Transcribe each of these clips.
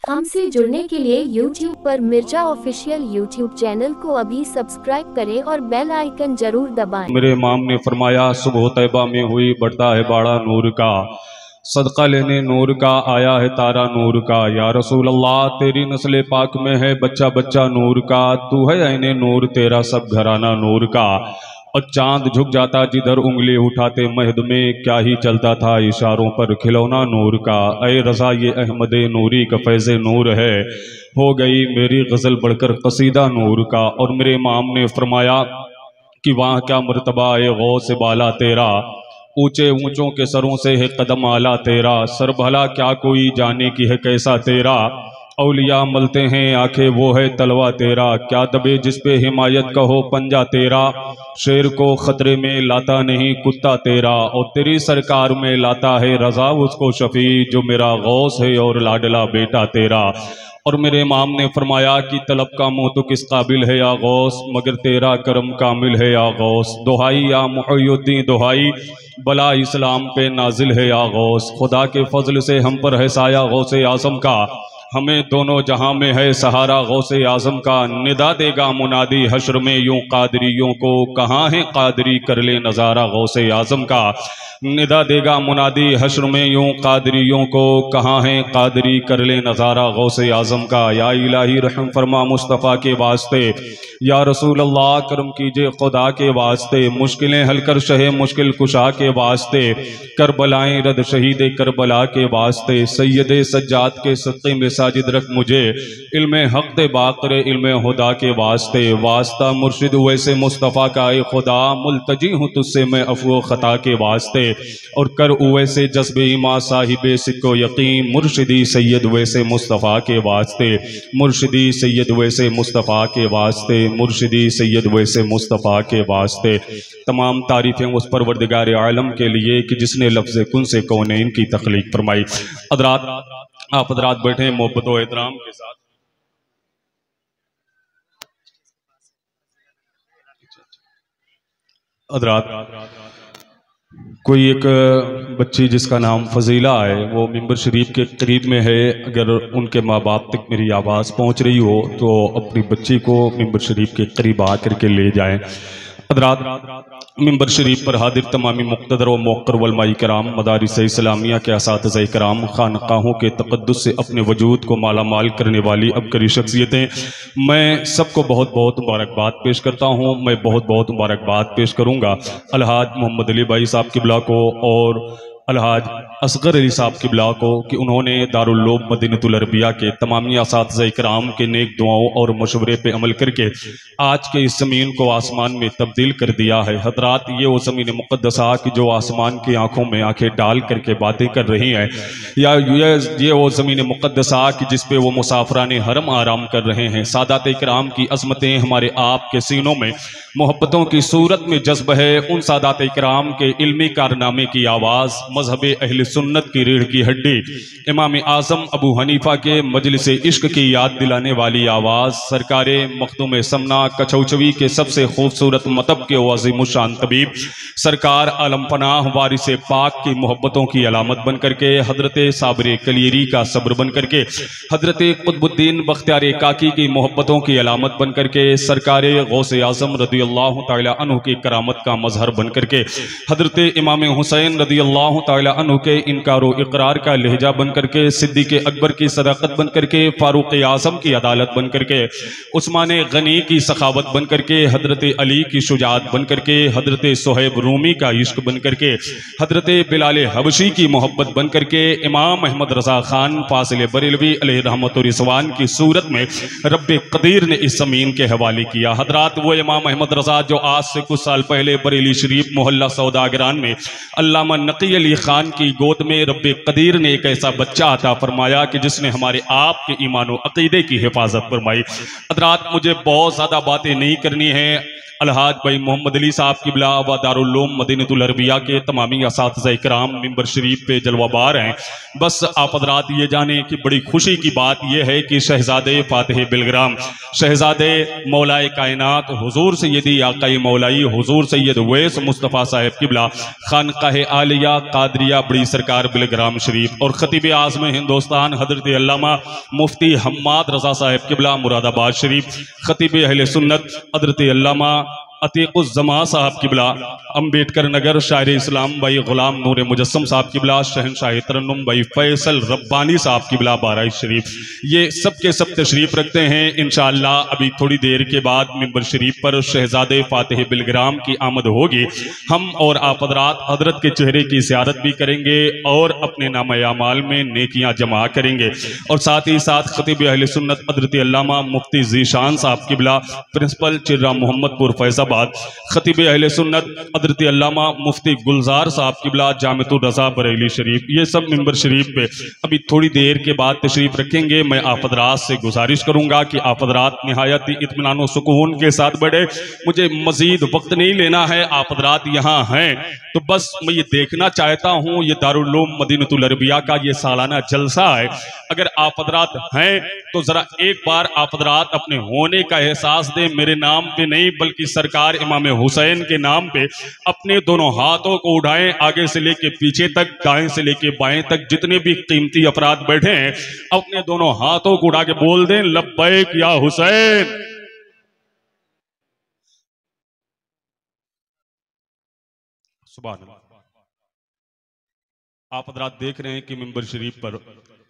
हमसे जुड़ने के लिए YouTube पर मिर्जा ऑफिशियल YouTube चैनल को अभी सब्सक्राइब करें और बेल आइकन जरूर दबाएं। मेरे इमाम ने फरमाया सुबह तैबा में हुई बढ़ता है बाड़ा नूर का, सदका लेने नूर का आया है तारा नूर का। या रसूल अल्लाह तेरी नस्ल पाक में है बच्चा बच्चा नूर का, तू है ऐने नूर तेरा सब घराना नूर का। और चांद झुक जाता जिधर उंगली उठाते महद में, क्या ही चलता था इशारों पर खिलौना नूर का। ऐ रज़ा ये अहमद नूरी का फैज़ नूर है, हो गई मेरी गज़ल बढ़कर कसीदा नूर का। और मेरे इमाम ने फरमाया कि वहाँ क्या मर्तबा है गौस बाला तेरा, ऊंचे ऊंचों के सरों से है कदम आला तेरा। सर भला क्या कोई जाने की है कैसा तेरा, औलिया मलते हैं आंखें वो है तलवा तेरा। क्या दबे जिस पे हिमायत का हो पंजा तेरा, शेर को खतरे में लाता नहीं कुत्ता तेरा। और तेरी सरकार में लाता है रजा उसको शफी, जो मेरा गौस है और लाडला बेटा तेरा। और मेरे इमाम ने फरमाया कि तलब का मुँह तो किस काबिल है या गौस, मगर तेरा करम कामिल है या गौस। दुहाई या मुहय्युद्दीन दुहाई, बला इस्लाम पे नाजिल है या गौस। खुदा के फजल से हम पर है साया गौसे आज़म का, हमें दोनों जहां में है सहारा गौसे आज़म का। निदा देगा मुनादी हश्र में यूं कादरियों को, कहाँ है कादरी कर ले नज़ारा गौसे आज़म का। निदा देगा मुनादी हश्र में यूं कादरियों को, कहाँ है कादरी कर ले नज़ारा गौसे आज़म का। या इलाही रहम फरमा मुस्तफ़ा के वास्ते, या रसूल अल्लाह करम कीजिए खुदा के वास्ते। मुश्किलें हल कर शहे मुश्किल कुशा के वास्ते, करबलाएं रद शहीद करबला के वास्ते। सैयद सज्जाद के सत्ते में साजिद रख मुझे, इल्मे हक दे बाक़रे इल्मे हुदा के वास्ते। वास्ता मुर्शिद वैसे मुस्तफ़ा का ए खुदा, मुल्तजी हूँ तुझसे मैं अफ़्व ख़ता के वास्ते। और कर वैसे जज्बे ईमा साहिबे सिक्को यकीन, मुर्शिदी सैयद वैसे मुस्तफ़ा के वास्ते। मुर्शिदी सैयद वैसे मुस्तफ़ा के वास्ते, मुर्शिदी सैयद वैसे मुस्तफ़ा के वास्ते। तमाम तारीफ़ें उस परवरदिगार आलम के लिए कि जिसने लफ्ज़ कुन से कौनैन की तख्लीक फरमाई। हज़रात आप हज़रात बैठे मोहब्बत व एहतराम के साथ। हज़रात कोई एक बच्ची जिसका नाम फजीला है, वो मिंबर शरीफ के करीब में है। अगर उनके माँ बाप तक मेरी आवाज़ पहुँच रही हो तो अपनी बच्ची को मिंबर शरीफ के करीब आकर के ले जाएं। हज़रात मिंबर शरीफ पर हाजिर तमामी मुक़्तदर व मौक़र उलमाए कराम, मदारिस इस्लामिया के असातिज़ा कराम, खानक़ाहों के तक़द्दुस से अपने वजूद को माला माल करने वाली अबकरी शख्सियतें, मैं सबको बहुत बहुत मुबारकबाद पेश करता हूँ। मैं बहुत बहुत मुबारकबाद पेश करूँगा अलहाज मोहम्मद अली भाई साहब किबला को और अलहाज असगर अली साहब किबला को कि उन्होंने दारुल उलूम मदीनतुल अरबिया के तमामी असातिज़ा कराम के नेक दुआओं और मशवरे पे अमल करके आज के इस ज़मीन को आसमान में तब्दील कर दिया है। हज़रात ये वो ज़मीन मुक़द्दसा कि जो आसमान की आँखों में आँखें डाल करके बातें कर रही हैं, या ये वो ज़मीन मुक़द्दसा कि जिस पे वो मुसाफरान हरम आराम कर रहे हैं। सादात कराम की अज़मतें हमारे आप के सीनों में मोहब्बतों की सूरत में जज्ब है। उन सादात कराम के इल्मी कारनामे की आवाज़, मजहब अहले सुन्नत की रीढ़ की हड्डी, इमाम आज़म अबू हनीफा के मजलिस इश्क की याद दिलाने वाली आवाज़, सरकारे मखदूम समना कछौचवी के सबसे खूबसूरत मतब के अज़ीम शान तबीब सरकार आलम पनाह वारिस पाक की मोहब्बतों की अलामत बन करके, हज़रत साबिर कलीरी का सब्र बन करके, हज़रत कुतुबुद्दीन बख्तियार काकी की मोहब्बतों की अलामत बन करके, सरकार गौसे आज़म रज़ी अल्लाह तआला अन्हु की करामत का मजहर बन करके, हज़रत इमाम हुसैन रज़ी अल्लाह तआला अन्हु के इनकारो इकरार का लहजा बन करके, सिद्दीक़ अकबर की सदाकत बन करके, फारूक आज़म की अदालत बन करके, उस्मान गनी की सखावत बन करके, हज़रत अली की शुजाअत बन करके, हज़रत सुहैब रूमी का इश्क बन करके, हज़रत बिलाल हबशी की मोहब्बत बन करके, इमाम अहमद रज़ा खान फासिल बरेलवी अलैहि रहमत व रिज़वान की सूरत में रब्बे कदीर ने इस ज़मीन के हवाले किया। हज़रात वो इमाम अहमद रज़ा जो आज से कुछ साल पहले बरेली शरीफ मोहल्ला सौदागरान में अल्लामा नकी अली खान की गोद में रब्बे कदीर ने एक ऐसा बच्चा अता फरमाया कि जिसने हमारे आप के ईमान व अक़ीदे की हिफाजत फरमाई। हज़रात मुझे बहुत ज़्यादा बातें नहीं करनी है। अलहाज भाई मोहम्मद अली साहब किबला व दारुल उलूम मदीनतुल अरबिया के तमामी असातिज़ा इकराम मिंबर शरीफ पे जलवाबार हैं। बस आप हज़रात ये जाने कि बड़ी खुशी की बात यह है कि शहज़ादे फ़ातिह बिलग्राम, शहज़ादे मौलाए कायनात हुज़ूर सैयदी आक़ाई मौलाई हुज़ूर सैयद उवैस मुस्तफ़ा साहब किबला खानक़ाह आलिया कादरिया बड़ी सरकार बिलग्राम शरीफ और खतीब आज़म हिंदुस्तान हजरत अल्लामा मुफ्ती हम्माद रज़ा साहिब किबला मुरादाबाद शरीफ, खतीब अहले सुन्नत हजरत अल्लामा अतीकुज़्ज़मा साहब किबला अम्बेडकर नगर, शायर इस्लाम भाई गुलाम नूर मुजस्सम साहब किबला, शहनशाह तरन्नुम भाई फैसल रब्बानी साहब किबला बाराई शरीफ, ये सब के सब तशरीफ़ रखते हैं। इंशाअल्लाह अभी थोड़ी देर के बाद मिंबर शरीफ पर शहजादे फातिह बिलग्राम की आमद होगी। हम और आप हज़रात हजरत के चेहरे की ज़ियारत भी करेंगे और अपने नामे आमाल में नेकियां जमा करेंगे। और साथ ही साथ खतीब अहले सुन्नत हजरत अल्लामा मुफ्ती ज़ीशान साहब किबला, प्रिंसिपल चिर्रा मोहम्मदपुर फैज़ाबाद, खतीब अहले सुन्नत हजरत अल्लामा मुफ्ती गुलजार साहब किबला जामिअतुर रज़ा बरेली शरीफ, ये सब मिंबर शरीफ पे अभी थोड़ी देर के बाद तशरीफ़ रखेंगे। मैं आप हज़रात से गुजारिश करूँगा कि आप हज़रात निहायत इत्मीनान व सुकून के साथ बैठे, मुझे मज़ीद वक्त नहीं लेना है। आप हज़रात यहाँ हैं तो बस मैं ये देखना चाहता हूँ, ये दारुल उलूम मदीनतुल अरबिया का ये सालाना जलसा है। अगर आप हज़रात हैं तो ज़रा एक बार आप हज़रात अपने होने का एहसास दें, मेरे नाम पे नहीं बल्कि सरकार इमाम हुसैन के नाम पे अपने दोनों हाथों को उठाएं, आगे से लेके पीछे तक, दाएं से लेके बाएं तक, जितने भी कीमती अफराद बैठे हैं अपने दोनों हाथों को उठा के बोल दें लब्बैक या हुसैन। सुभान अल्लाह। आप हज़रात देख रहे हैं कि मिंबर शरीफ पर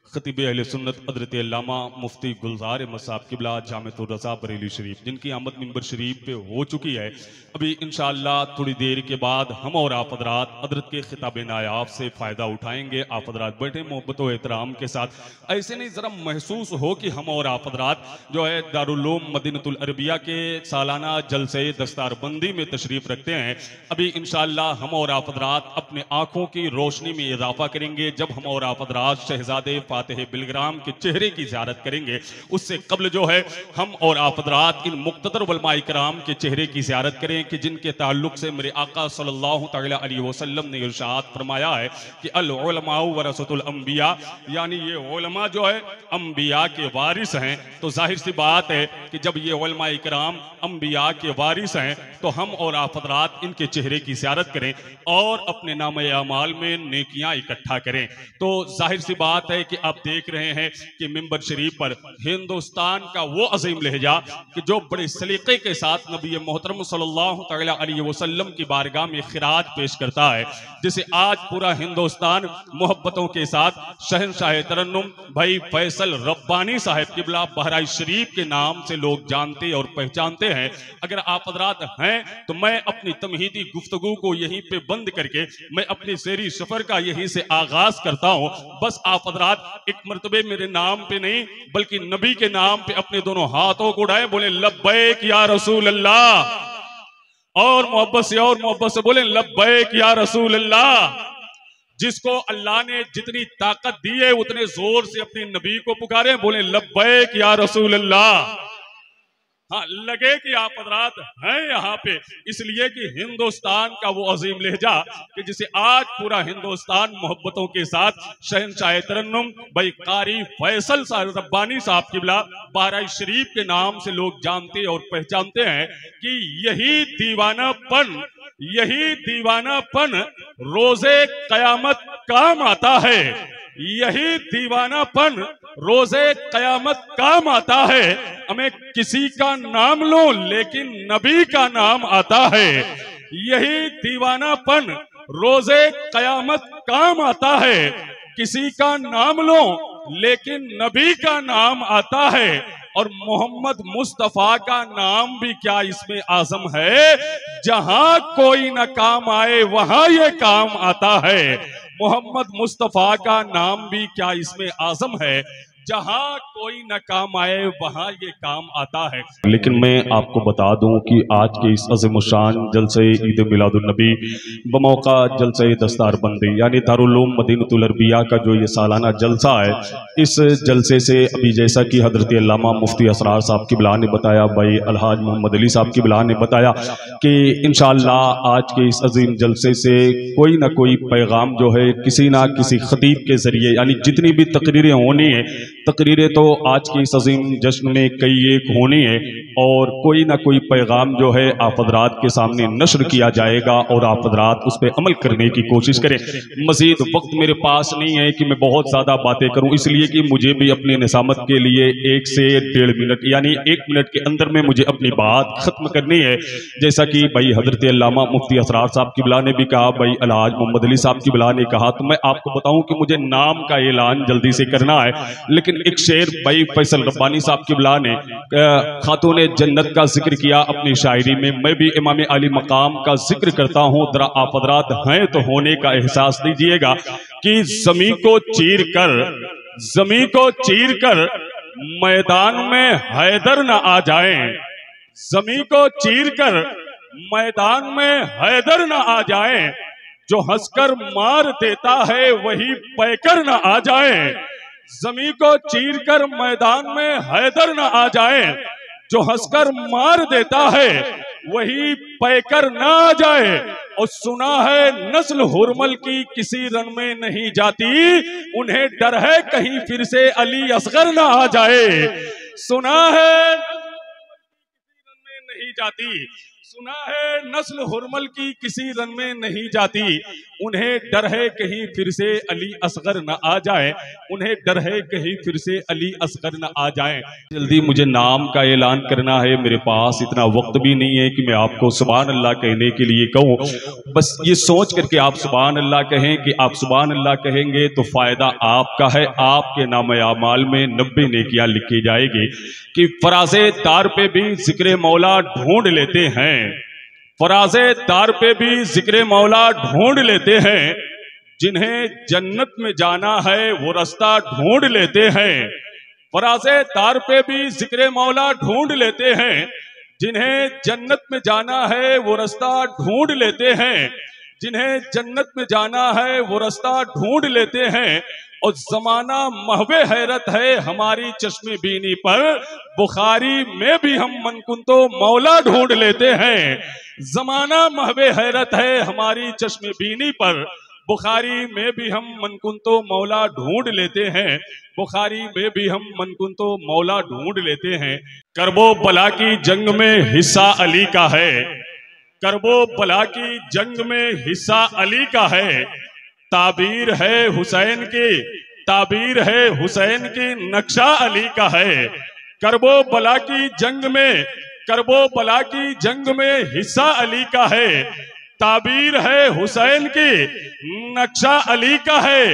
खतीब अहले सुन्नत हजरत अल्लामा मुफ्ती गुलजार अहमद साहब किबला जामिअतुर रज़ा बरेली शरीफ, जिनकी आमद मिंबर शरीफ पे हो चुकी है। अभी इंशाअल्लाह थोड़ी देर के बाद हम और आप हज़रात हजरत के खिताब नायाब से फ़ायदा उठाएंगे। आप हज़रात बैठे मोहब्बत व एहतराम के साथ, ऐसे नहीं ज़रा महसूस हो कि हम और आप हज़रात जो है दारुल उलूम मदीनतुल अरबिया के सालाना जलसे दस्तारबंदी में तशरीफ़ रखते हैं। अभी इंशाअल्लाह हम और आप हज़रात अपने आँखों की रोशनी में इजाफा करेंगे जब हम और आप हज़रात शहजादे फातिह बिलग्राम के चेहरे की ज़ियारत करेंगे। उससे कबल जो है हम और आप हज़रात इन मुक़्तदर उलमाए किराम के चेहरे की ज़ियारत करें कि जिनके ताल्लुक़ से मेरे आका सल्लल्लाहु तआला अलैहि वसल्लम ने इरशाद फरमाया है कि अल उलमाउ वरसतुल अंबिया, यानी ये उलमा जो है अंबिया के वारिस हैं। तो जाहिर सी बात है कि जब ये उलमाए किराम अंबिया के वारिस हैं तो हम और आप हज़रात इनके चेहरे की ज़ियारत करें और अपने नामे आमाल में नेकियां इकट्ठा करें। तो जाहिर सी बात है कि आप देख रहे हैं कि मिंबर शरीफ पर हिंदुस्तान का वो अजीम लहजा कि जो बड़े सलीके के साथ नबी मोहतरम सल्लल्लाहु तआला अलैहि वसल्लम की बारगाह में खिराज पेश करता है, जिसे आज पूरा हिंदुस्तान मोहब्बतों के साथ शहनशाह तरन्नुम भाई फैसल रब्बानी साहिब किबला बहराइच शरीफ के नाम से लोग जानते और पहचानते हैं। अगर आप हज़रात हैं तो मैं अपनी तमहीदी गुफ्तगू को यहीं पे बंद करके मैं अपनी शेरी सफर का यहीं से आगाज करता हूं। बस आप हज़रात एक मर्तबे मेरे नाम पे नहीं बल्कि नबी के नाम पे अपने दोनों हाथों को उठाए, बोले लब्बैक या रसूल अल्लाह, और मोहब्बत से बोले लब्बैक या रसूल अल्लाह। जिसको अल्लाह ने जितनी ताकत दी है उतने जोर से अपने नबी को पुकारे, बोले लब्बैक या रसूल अल्लाह। हाँ, लगे कि आप हज़रात हैं यहाँ पे, इसलिए कि हिंदुस्तान का वो अजीम लहजा कि जिसे आज पूरा हिंदुस्तान मोहब्बतों के साथ शहनशाह तरन्नुम भाई कारी फैसल रब्बानी साहब किबला बहराइच शरीफ के नाम से लोग जानते और पहचानते हैं कि यही दीवानापन रोजे कयामत काम आता है। यही दीवानापन रोजे कयामत काम आता है। हमें किसी का नाम लो लेकिन नबी का नाम आता है। यही दीवानापन रोजे कयामत काम आता है। किसी का नाम लो लेकिन नबी का नाम आता है। और मोहम्मद मुस्तफा का नाम भी क्या इसमें आजम है? जहां कोई न काम आए वहां ये काम आता है। मोहम्मद मुस्तफा का नाम भी क्या इसमें आजम है? जहां कोई न काम आए वहां ये काम आता है। लेकिन मैं आपको बता दूं कि आज के इस अज़ीम शान जलसे ईद मिलादुन नबी बमौका जलसे दस्तारबंदी यानी दारुल उलूम मदीनतुल अरबिया का जो ये सालाना जलसा है, इस जलसे से अभी जैसा कि हजरत अल्लामा मुफ्ती असरार साहब की बिला ने बताया, भाई अलहाज मोहम्मद अली साहब की बिला ने बताया कि इंशाअल्लाह आज के इस अजीम जलसे से कोई ना कोई पैगाम जो है किसी ना किसी खतीब के जरिए यानी जितनी भी तकरीरें होनी है तकरीरें तो आज की इस अजीम जश्न में कई एक होनी है और कोई ना कोई पैगाम जो है आप हज़रात के सामने नश्र किया जाएगा और आप हज़रात उस पर अमल करने की कोशिश करें। मजीद वक्त मेरे पास नहीं है कि मैं बहुत ज़्यादा बातें करूं, इसलिए कि मुझे भी अपनी निसामत के लिए 1 से 1.5 मिनट यानी 1 मिनट के अंदर में मुझे अपनी बात ख़त्म करनी है। जैसा कि भाई हज़रत अल्लामा मुफ्ती असरार साहब किबला ने भी कहा, भाई अलहाज मोहम्मद अली साहब किबला ने कहा, तो मैं आपको बताऊं कि मुझे नाम का ऐलान जल्दी से करना है। लेकिन एक शेर भाई फैसल रब्बानी साहब किबला ने खातून जन्नत का जिक्र किया अपनी शायरी में, मैं भी इमाम अली मकाम का जिक्र करता हूँ। जरा आप हज़रात हैं तो होने का एहसास दीजिएगा कि ज़मीं को चीर कर मैदान में हैदर न आ जाए, ज़मीं को चीर कर मैदान में हैदर न आ जाए, जो हंसकर मार देता है वही पैकर न आ जाए, ज़मीं को चीर कर मैदान में हैदर न आ जाए, जो हंसकर मार देता है वही पैकर न आ जाए। और सुना है नस्ल हुरमल की किसी रन में नहीं जाती, उन्हें डर है कहीं फिर से अली असगर न आ जाए। सुना है नहीं जाती, सुना है नस्ल हुरमल की किसी रन में नहीं जाती, उन्हें डर है कहीं फिर से अली असगर न आ जाए, उन्हें डर है कहीं फिर से अली असगर न आ जाए। जल्दी मुझे नाम का ऐलान करना है, मेरे पास इतना वक्त भी नहीं है कि मैं आपको सुभान अल्लाह कहने के लिए कहूँ। बस ये सोच करके आप सुभान अल्लाह कहें कि आप सुभान अल्लाह कहेंगे तो फायदा आपका है, आपके नाम आमाल में 90 नेकियां लिखी जाएगी। कि फराजे तार पे भी जिक्र मौला ढूंढ लेते हैं, फराजे तार पे भी जिक्र मौला ढूंढ लेते हैं, जिन्हें जन्नत में जाना है वो रास्ता ढूंढ लेते हैं। फराजे तार पे भी जिक्र मौला ढूंढ लेते हैं, जिन्हें जन्नत में जाना है वो रास्ता ढूंढ लेते हैं, जिन्हें जन्नत में जाना है वो रास्ता ढूंढ लेते हैं। और जमाना महवे हैरत है हमारी चश्मे बीनी पर, बुखारी में भी हम मनकुन तो मौला ढूंढ लेते हैं। जमाना महवे हैरत है हमारी चश्मे बीनी पर, बुखारी में भी हम मनकुन तो मौला ढूंढ लेते हैं, बुखारी में भी हम मनकुन तो मौला ढूंढ लेते हैं। करबो बला की जंग में हिस्सा अली का है, करबो बला की जंग में हिस्सा अली का है, ताबीर है हुसैन की, ताबीर है हुसैन की, नक्शा अली का है। करबो बला की जंग में, करबो बला की जंग में हिस्सा अली का है, ताबीर है हुसैन की, नक्शा अली का है।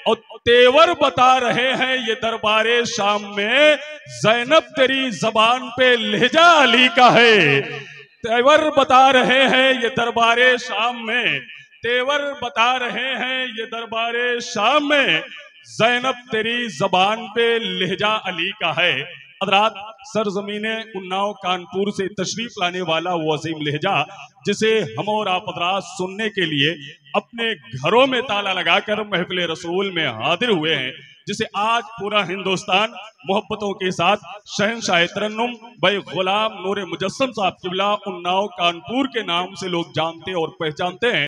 और तेवर बता रहे हैं ये दरबारे शाम में, ज़ैनब तेरी जबान पे लहजा अली का है। तेवर बता रहे हैं ये दरबारे शाम में, तेवर बता रहे हैं ये दरबारे शाम में, ज़ैनब तेरी जबान पे लहजा अली का है। हज़रात सरजमीने उन्नाव कानपुर से तशरीफ लाने वाला वो अजीम लहजा, जिसे हम और आप हज़रात सुनने के लिए अपने घरों में ताला लगाकर महफिल रसूल में हाजिर हुए हैं, जिसे आज पूरा हिंदुस्तान मोहब्बतों के साथ शहनशाह तरन्नुम भाई गुलाम नूर मुजस्सम साहब किबला उन्नाव कानपुर के नाम से लोग जानते और पहचानते हैं।